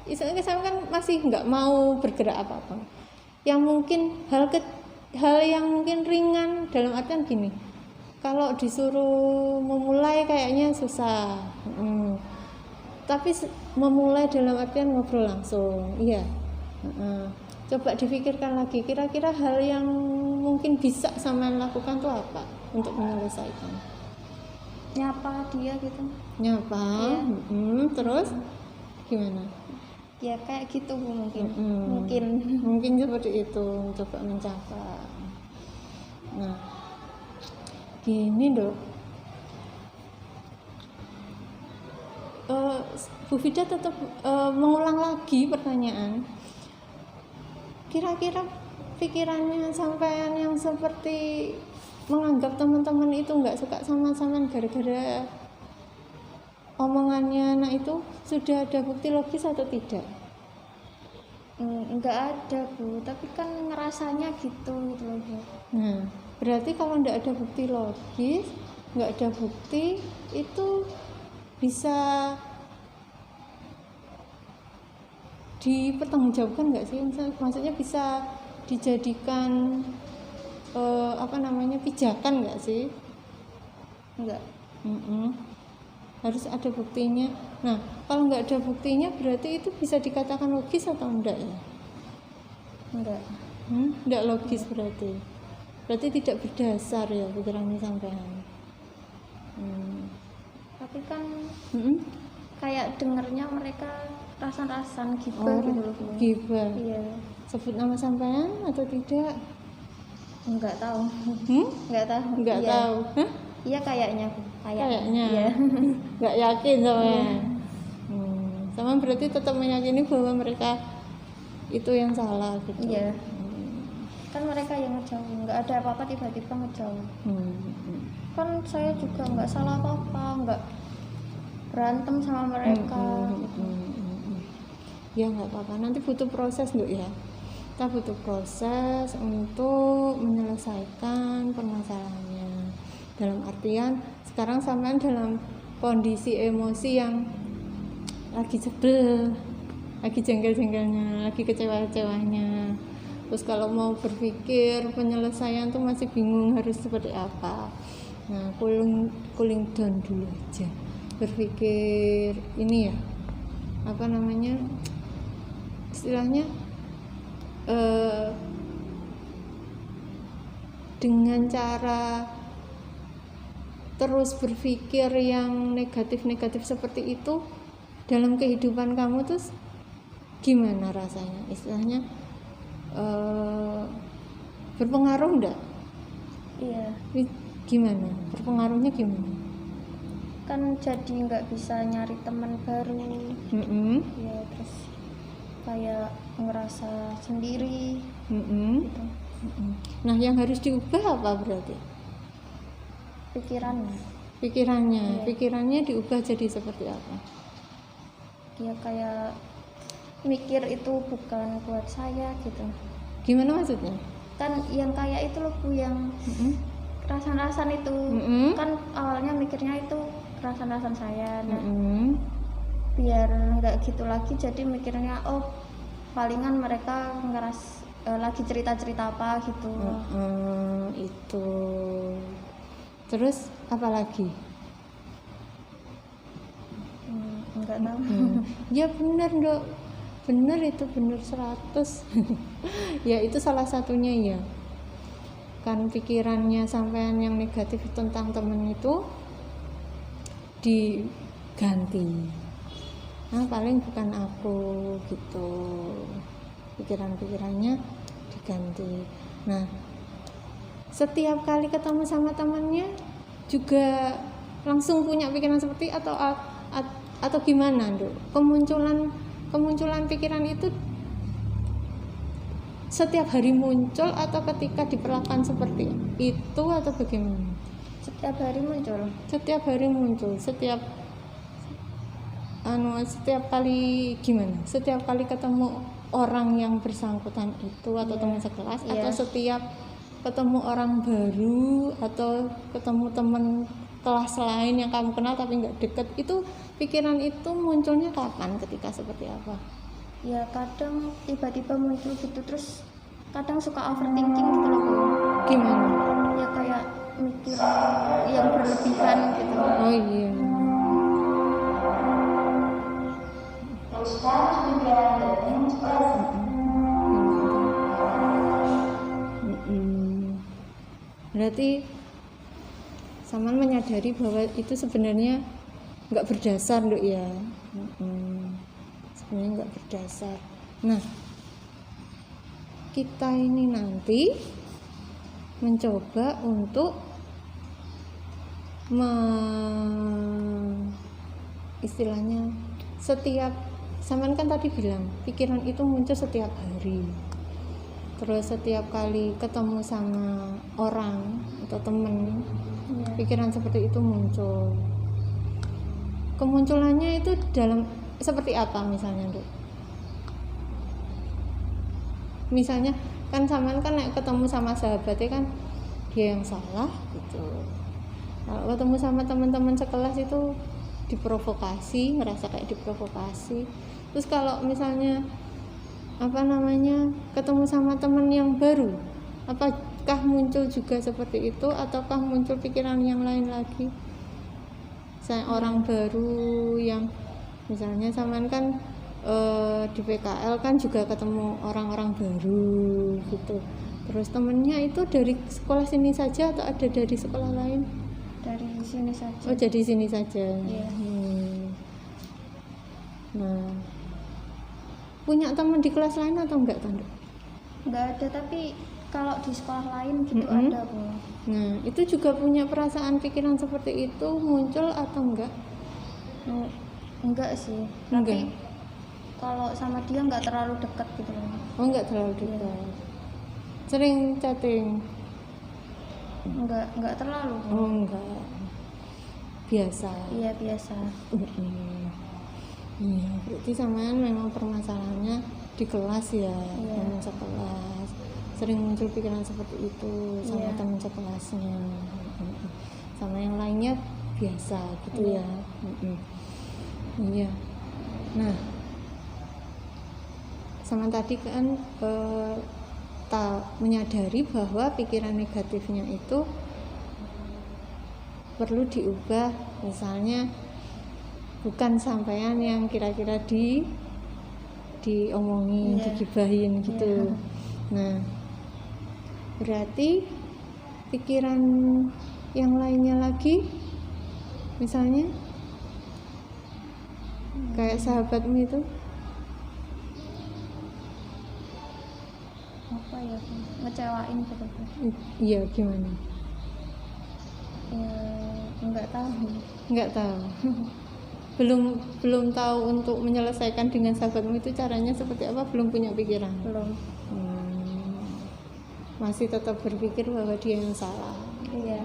A: istilahnya sampean kan masih nggak mau bergerak apa-apa, yang mungkin hal yang mungkin ringan, dalam artian gini, kalau disuruh memulai kayaknya susah, tapi memulai dalam artian ngobrol langsung, iya. Coba dipikirkan lagi, kira-kira hal yang mungkin bisa sampean lakukan tuh apa untuk menyelesaikan?
B: Nyapa dia gitu.
A: Nyapa,
B: Iya.
A: Terus gimana?
B: Ya kayak gitu Bu, mungkin.
A: Mungkin seperti itu, coba mencapa. Nah, gini dok. Bu Vida tetap mengulang lagi pertanyaan. Kira-kira pikirannya sampean yang seperti menganggap teman-teman itu nggak suka sama gara-gara omongannya anak itu, sudah ada bukti logis atau tidak?
B: Nggak ada Bu, tapi kan ngerasanya gitu loh Bu.
A: Nah, berarti kalau nggak ada bukti logis, nggak ada bukti, itu bisa dipertanggungjawabkan nggak sih? Maksudnya bisa dijadikan pijakan nggak sih?
B: Enggak.
A: Harus ada buktinya. Nah, kalau nggak ada buktinya berarti itu bisa dikatakan logis atau enggak ya?
B: Enggak.
A: Enggak logis berarti. Berarti tidak berdasar ya pikirannya sampean.
B: Tapi kan kayak dengernya mereka rasan-rasan gibah gitu loh.
A: Gibah.
B: Iya.
A: Sebut nama sampean atau tidak?
B: Enggak tahu. Enggak tahu.
A: Enggak
B: Iya.
A: tahu. Hah?
B: Iya kayaknya.
A: Kayaknya.
B: Iya.
A: Enggak yakin sampean. Sama berarti tetap meyakini bahwa mereka itu yang salah gitu.
B: Iya. Kan mereka yang ngejauh, nggak ada apa-apa tiba-tiba ngejauh. Kan saya juga nggak salah apa-apa, nggak berantem sama mereka.
A: Ya nggak apa-apa, nanti butuh proses loh ya. Kita butuh proses untuk menyelesaikan permasalahannya. Dalam artian sekarang sampean dalam kondisi emosi yang lagi sebel, lagi jengkel-jengkelnya, lagi kecewa-kecewanya. Terus kalau mau berpikir penyelesaian tuh masih bingung harus seperti apa. Nah, cooling down dulu aja. Berpikir ini ya, istilahnya dengan cara terus berpikir yang negatif-negatif seperti itu dalam kehidupan kamu tuh gimana rasanya? Istilahnya berpengaruh enggak?
B: Iya.
A: Gimana? Berpengaruhnya gimana?
B: Kan jadi nggak bisa nyari teman baru. Ya terus kayak ngerasa sendiri. Gitu.
A: Nah, yang harus diubah apa berarti?
B: Pikirannya.
A: Pikirannya diubah jadi seperti apa?
B: Ya kayak mikir itu bukan buat saya gitu.
A: Gimana maksudnya?
B: Kan yang kayak itu loh Bu, yang rasan-rasan itu. Kan awalnya mikirnya itu rasan-rasan saya. Nah, biar nggak gitu lagi jadi mikirnya palingan mereka lagi cerita-cerita apa gitu.
A: Itu. Terus apa lagi?
B: Enggak tahu.
A: Ya benar Dok, benar itu, benar 100. Ya itu salah satunya ya, kan pikirannya sampean yang negatif tentang temen itu diganti. Nah paling bukan aku gitu, pikirannya diganti. Nah setiap kali ketemu sama temannya juga langsung punya pikiran seperti atau gimana Dok? Kemunculan pikiran itu setiap hari muncul atau ketika diperlakukan seperti itu atau bagaimana?
B: Setiap hari muncul.
A: Setiap kali gimana? Setiap kali ketemu orang yang bersangkutan itu atau teman sekelas atau setiap ketemu orang baru atau ketemu teman kelas lain yang kamu kenal tapi nggak deket, itu pikiran itu munculnya kapan, ketika seperti apa?
B: Ya kadang tiba-tiba muncul gitu, terus kadang suka overthinking gitu loh Bu.
A: Gimana?
B: Ya kayak mikir yang berlebihan gitu.
A: Oh iya. Berarti Saman menyadari bahwa itu sebenarnya nggak berdasar Dok ya. Sebenarnya nggak berdasar. Nah kita ini nanti mencoba untuk istilahnya setiap, Saman kan tadi bilang pikiran itu muncul setiap hari. Terus setiap kali ketemu sama orang atau temen, pikiran seperti itu muncul. Kemunculannya itu dalam seperti apa misalnya Dok? Misalnya kan Saman kan ketemu sama sahabatnya kan dia yang salah gitu. Kalau ketemu sama teman-teman sekelas itu diprovokasi, ngerasa kayak diprovokasi. Terus kalau misalnya ketemu sama teman yang baru, apakah muncul juga seperti itu ataukah muncul pikiran yang lain lagi? Saya orang baru yang misalnya samaan kan di PKL kan juga ketemu orang-orang baru gitu. Terus temennya itu dari sekolah sini saja atau ada dari sekolah lain?
B: Dari sini saja.
A: Oh, jadi sini saja.
B: Iya.
A: Nah, punya teman di kelas lain atau enggak, Tanda?
B: Enggak ada, tapi kalau di sekolah lain gitu ada Bu.
A: Nah, itu juga punya perasaan pikiran seperti itu muncul atau enggak?
B: Enggak sih.
A: Enggak.
B: Tapi kalau sama dia enggak terlalu dekat gitu loh.
A: Oh, enggak terlalu dekat. Sering chatting?
B: Enggak terlalu.
A: Oh, enggak. Biasa.
B: Iya, biasa.
A: Iya, berarti samaan memang permasalahannya di kelas ya, teman sekelas. Sering muncul pikiran seperti itu sama teman sekelasnya. Sama yang lainnya biasa gitu ya. Iya. Nah, sama tadi kan menyadari bahwa pikiran negatifnya itu perlu diubah, misalnya bukan sampean yang kira-kira diomongin, digibahin gitu. Nah, berarti pikiran yang lainnya lagi, misalnya kayak sahabatmu itu
B: apa ya, ngecewain gitu.
A: Iya, gimana?
B: Enggak tahu.
A: belum tahu untuk menyelesaikan dengan sahabatmu itu caranya seperti apa, belum punya pikiran.
B: Belum.
A: Masih tetap berpikir bahwa dia yang salah.
B: Iya.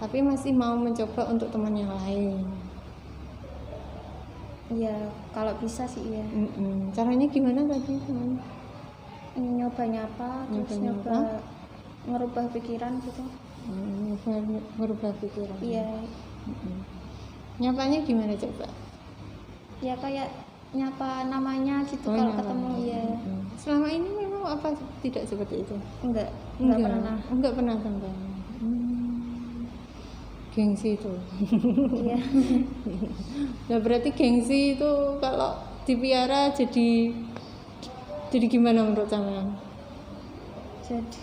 A: Tapi masih mau mencoba untuk teman yang lain.
B: Iya, kalau bisa sih iya.
A: Caranya gimana tadi?
B: Nyoba nyapa, terus nyoba ngerubah pikiran gitu.
A: Merubah pikiran.
B: Iya.
A: Nyapanya gimana coba?
B: Ya kayak nyapa namanya gitu kalau ketemu ya.
A: Selama ini memang apa tidak seperti itu?
B: Enggak pernah sampai.
A: Gengsi itu.
B: Iya.
A: Nah, berarti gengsi itu kalau dipiara jadi gimana menurut sampean?
B: Jadi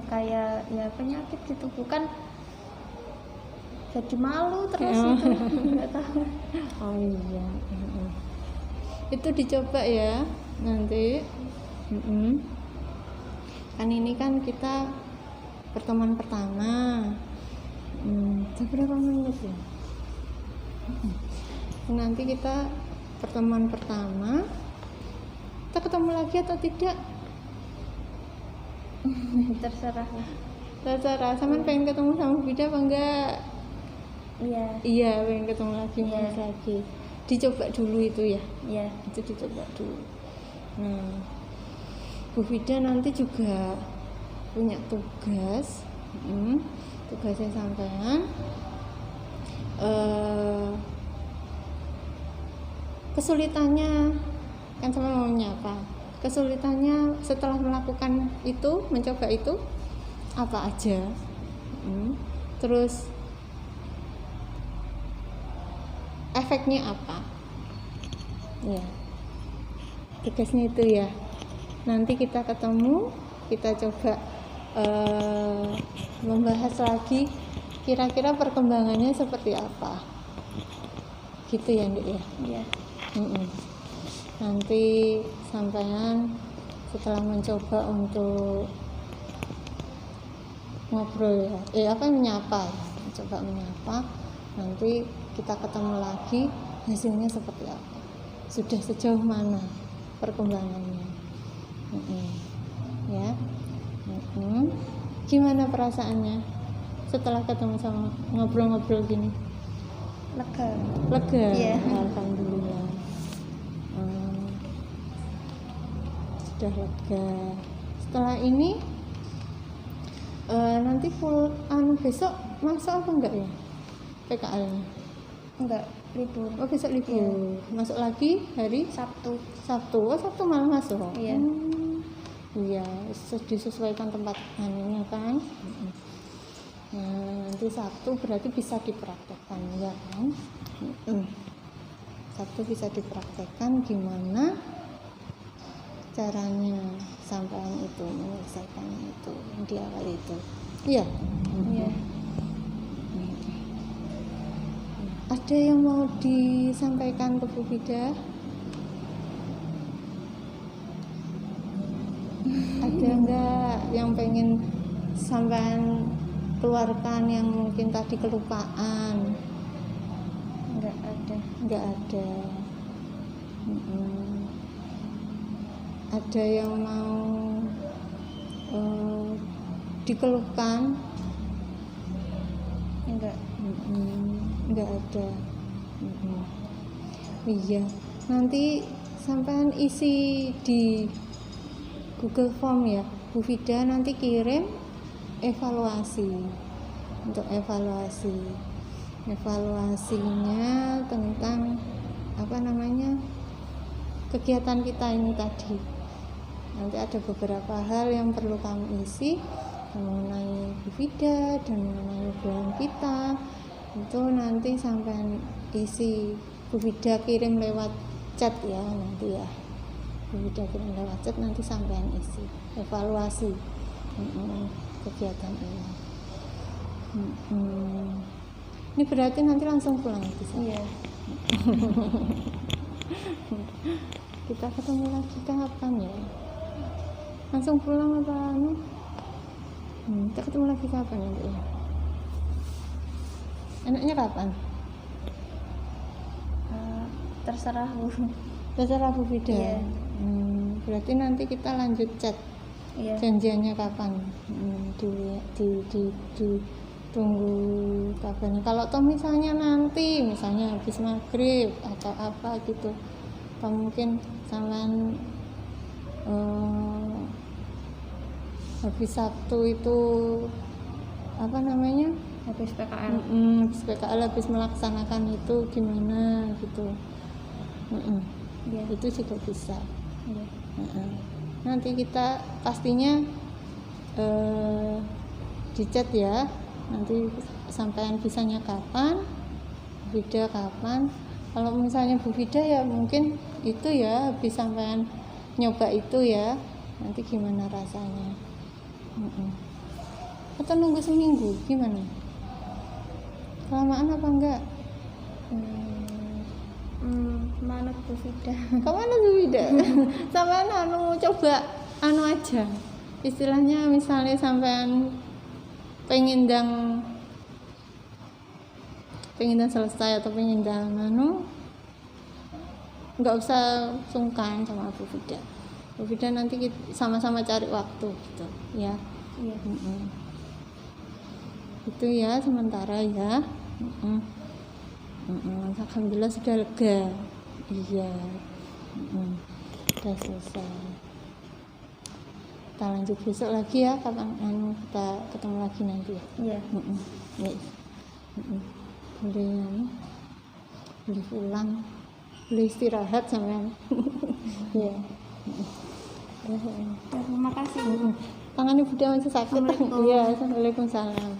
B: kayak ya penyakit gitu, bukan jadi malu terus itu. Enggak tahu.
A: Oh iya. Itu dicoba ya nanti. Kan ini kan kita pertemuan pertama. Berapa menit ya? Nanti kita pertemuan pertama, kita ketemu lagi atau tidak? Terserah. Sampean pengen ketemu sama Bida apa enggak? Iya, pengen ketemu lagi, lagi. Dicoba dulu itu ya.
B: Iya.
A: Itu dicoba dulu. Nah, Bu Vida nanti juga punya tugas. Tugasnya sampean kesulitannya kan sama mau menyapa. Kesulitannya setelah melakukan itu, mencoba itu apa aja? Terus efeknya apa? Ya, tugasnya itu ya. Nanti kita ketemu, kita coba membahas lagi kira-kira perkembangannya seperti apa. Gitu ya, Ndek ya.
B: Iya.
A: Nanti sampean setelah mencoba untuk ngobrol menyapa ya. Coba menyapa, nanti kita ketemu lagi hasilnya seperti apa, sudah sejauh mana perkembangannya. Ya. Gimana perasaannya setelah ketemu sama ngobrol-ngobrol gini? Lega.
B: Iya.
A: Alhamdulillah. Sudah lega. Setelah ini nanti besok masuk apa enggak ya PKL-nya?
B: Enggak, libur.
A: Oh besok libur. Masuk lagi hari
B: Sabtu.
A: Sabtu. Oh Sabtu malah masuk.
B: Iya.
A: Iya, disesuaikan tempat anunya kan. Nah, nanti Sabtu berarti bisa dipraktekkan ya kan. Sabtu bisa dipraktekkan gimana caranya sampean itu menyelesaikan itu yang di awal itu. Iya.
B: Iya.
A: Ada yang mau disampaikan ke Bu Fida? Ada enggak yang pengen sampean keluarkan yang mungkin tadi kelupaan?
B: Enggak ada.
A: Enggak ada. Ada yang mau dikeluhkan?
B: Enggak.
A: Enggak ada. Iya, nanti sampean isi di Google Form ya, Bu Fida nanti kirim evaluasi untuk evaluasinya tentang kegiatan kita ini tadi. Nanti ada beberapa hal yang perlu kami isi mengenai Bu Fida dan mengenai hubungan kita. Itu nanti sampai isi Bu Fida kirim lewat chat ya nanti ya. Bu Fida kirim lewat chat nanti sampean isi evaluasi kegiatan ini. Ini berarti nanti langsung pulang itu.
B: Iya.
A: Kita ketemu lagi kapan ya? Langsung pulang apa anu? Kita ketemu lagi kapan nanti? Enaknya kapan?
B: Terserah Bu.
A: Terserah Bu Fida.
B: Iya.
A: Berarti nanti kita lanjut chat.
B: Iya.
A: Janjiannya kapan? Tunggu kabarnya. Kalau toh misalnya nanti, misalnya habis maghrib atau apa gitu, atau mungkin sampean habis Sabtu itu
B: Habis PKL.
A: habis PKL habis melaksanakan itu gimana gitu.
B: Iya.
A: Itu juga bisa.
B: Iya.
A: Nanti kita pastinya di chat ya, nanti sampean bisanya kapan, Bu Fida kapan. Kalau misalnya Bu Fida ya mungkin itu ya habis sampean nyoba itu ya, nanti gimana rasanya. Atau nunggu seminggu gimana? Kelamaan apa enggak?
B: Manut Bu Fida.
A: Kapan Bu Fida? Sampean coba aja. Istilahnya misalnya sampean pengen selesai atau pengen nggak usah sungkan sama Bu Fida. Bu Fida nanti kita sama-sama cari waktu gitu ya.
B: Iya.
A: Itu ya sementara ya. Alhamdulillah sudah lega. Iya. Sudah selesai. Kita lanjut besok lagi ya, kapan kita ketemu lagi nanti ya.
B: Iya.
A: Boleh pulang, boleh istirahat sampean. Iya.
B: Terima kasih.
A: Tangannya Bunda masih sakit. Iya, Waalaikumsalam.